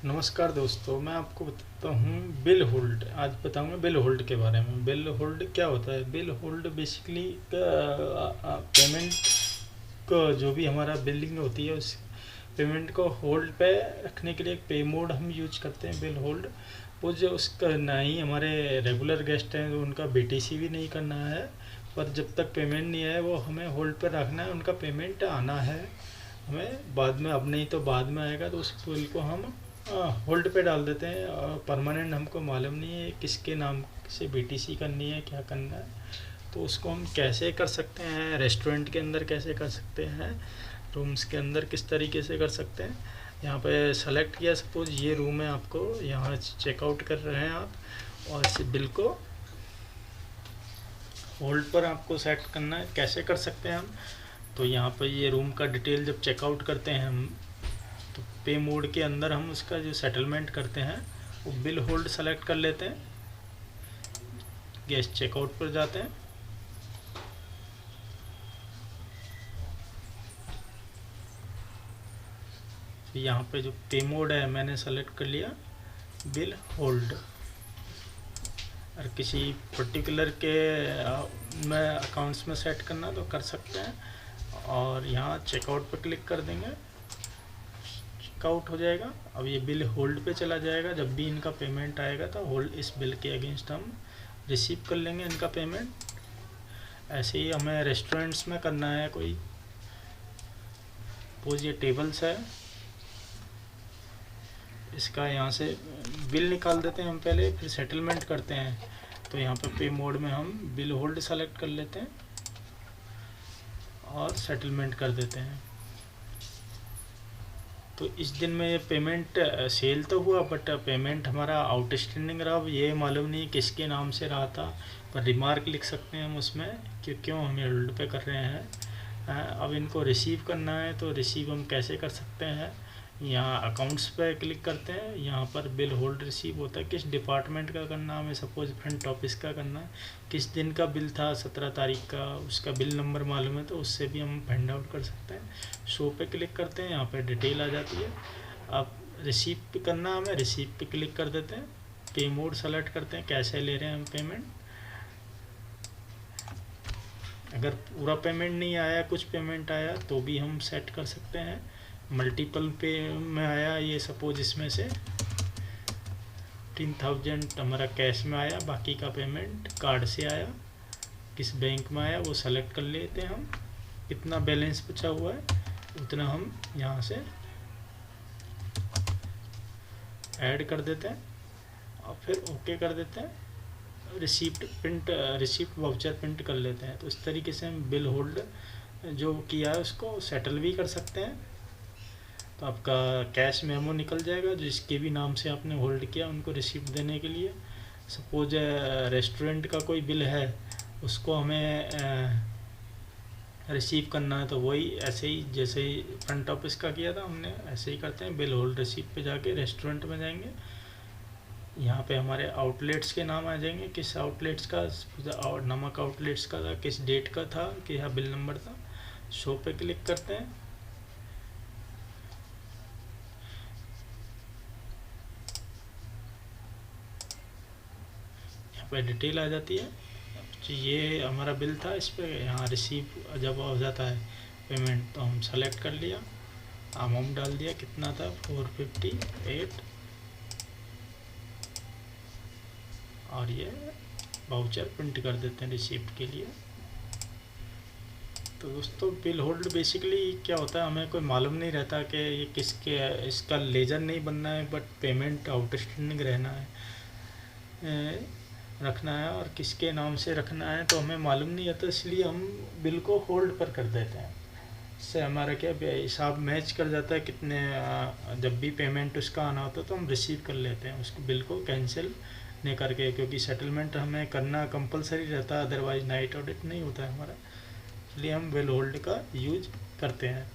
नमस्कार दोस्तों, मैं आपको बताता हूँ बिल होल्ड। आज बताऊँगा बिल होल्ड के बारे में। बिल होल्ड क्या होता है? बिल होल्ड बेसिकली पेमेंट को, जो भी हमारा बिलिंग होती है उस पेमेंट को होल्ड पे रखने के लिए एक पे मोड हम यूज करते हैं, बिल होल्ड। वो जो उसका ना ही हमारे रेगुलर गेस्ट हैं, उनका बीटीसी भी नहीं करना है, पर जब तक पेमेंट नहीं आए वो हमें होल्ड पर रखना है। उनका पेमेंट आना है हमें बाद में, अब नहीं तो बाद में आएगा, तो उस बिल को हम होल्ड पे डाल देते हैं। और परमानेंट हमको मालूम नहीं है किसके नाम से बीटीसी करनी है, क्या करना है। तो उसको हम कैसे कर सकते हैं? रेस्टोरेंट के अंदर कैसे कर सकते हैं? रूम्स के अंदर किस तरीके से कर सकते हैं? यहाँ पे सेलेक्ट किया, सपोज ये रूम है, आपको यहाँ चेकआउट कर रहे हैं आप, और इस बिल को होल्ड पर आपको सेट करना है। कैसे कर सकते हैं हम? तो यहाँ पर ये रूम का डिटेल जब चेकआउट करते हैं हम, तो पे मोड के अंदर हम उसका जो सेटलमेंट करते हैं वो बिल होल्ड सेलेक्ट कर लेते हैं। गेस्ट चेकआउट पर जाते हैं, यहाँ पे जो पे मोड है मैंने सेलेक्ट कर लिया बिल होल्ड। और किसी पर्टिकुलर के में अकाउंट्स में सेट करना तो कर सकते हैं। और यहाँ चेकआउट पर क्लिक कर देंगे, चेकआउट हो जाएगा। अब ये बिल होल्ड पे चला जाएगा। जब भी इनका पेमेंट आएगा तो होल्ड, इस बिल के अगेंस्ट हम रिसीव कर लेंगे इनका पेमेंट। ऐसे ही हमें रेस्टोरेंट्स में करना है कोई, सपोज ये टेबल्स है, इसका यहाँ से बिल निकाल देते हैं हम पहले, फिर सेटलमेंट करते हैं। तो यहाँ पर पे मोड में हम बिल होल्ड सेलेक्ट कर लेते हैं और सेटलमेंट कर देते हैं। तो इस दिन में ये पेमेंट सेल तो हुआ, बट पेमेंट हमारा आउटस्टैंडिंग रहा। अब ये मालूम नहीं किसके नाम से रहा था, पर रिमार्क लिख सकते हैं हम उसमें कि क्यों हम होल्ड पे कर रहे हैं। अब इनको रिसीव करना है, तो रिसीव हम कैसे कर सकते हैं? यहाँ अकाउंट्स पे क्लिक करते हैं, यहाँ पर बिल होल्ड रिसीव होता है। किस डिपार्टमेंट का करना है हमें? सपोज फ्रंट ऑफिस का करना है। किस दिन का बिल था? 17 तारीख का। उसका बिल नंबर मालूम है तो उससे भी हम फाइंड आउट कर सकते हैं। शो पे क्लिक करते हैं, यहाँ पे डिटेल आ जाती है। अब रिसीव पे करना हमें, रिसीव पे क्लिक कर देते हैं। पे मोड सेलेक्ट करते हैं, कैसे ले रहे हैं हम पेमेंट। अगर पूरा पेमेंट नहीं आया, कुछ पेमेंट आया, तो भी हम सेट कर सकते हैं। मल्टीपल पे में आया, ये सपोज इसमें से 15,000 हमारा कैश में आया, बाकी का पेमेंट कार्ड से आया। किस बैंक में आया वो सेलेक्ट कर लेते हैं हम। कितना बैलेंस बचा हुआ है उतना हम यहाँ से ऐड कर देते हैं और फिर ओके कर देते हैं। रिसिप्ट वाउचर प्रिंट कर लेते हैं। तो इस तरीके से हम बिल होल्ड जो किया है उसको सेटल भी कर सकते हैं। तो आपका कैश मेमो निकल जाएगा, जिसके भी नाम से आपने होल्ड किया उनको रिसिप्ट देने के लिए। सपोज रेस्टोरेंट का कोई बिल है, उसको हमें रिसीव करना है, तो वही ऐसे ही जैसे ही फ्रंट ऑफिस का किया था हमने, ऐसे ही करते हैं। बिल होल्ड रिसीप्ट पे जाके रेस्टोरेंट में जाएंगे, यहाँ पे हमारे आउटलेट्स के नाम आ जाएंगे, किस आउटलेट्स का, और नमक आउटलेट्स का था, किस डेट का था, कि यहाँ बिल नंबर था। शो पे क्लिक करते हैं, यहाँ पे डिटेल आ जाती है। तो ये हमारा बिल था, इस पर यहाँ रिसीव जब हो जाता है पेमेंट, तो हम सेलेक्ट कर लिया, अमाउंट डाल दिया, कितना था 458, और ये वाउचर प्रिंट कर देते हैं रिसीप्ट के लिए। तो दोस्तों बिल होल्ड बेसिकली क्या होता है, हमें कोई मालूम नहीं रहता कि ये किसके, इसका लेजर नहीं बनना है, बट पेमेंट आउटस्टैंडिंग रहना है, रखना है, और किसके नाम से रखना है तो हमें मालूम नहीं आता, इसलिए हम बिल को होल्ड पर कर देते हैं। इससे हमारा क्या हिसाब मैच कर जाता है, कितने जब भी पेमेंट उसका आना होता है तो हम रिसीव कर लेते हैं उसको, बिल को कैंसिल नहीं करके, क्योंकि सेटलमेंट हमें करना कंपलसरी रहता है, अदरवाइज नाइट ऑडिट नहीं होता है हमारा। इसलिए हम बिल होल्ड का यूज करते हैं।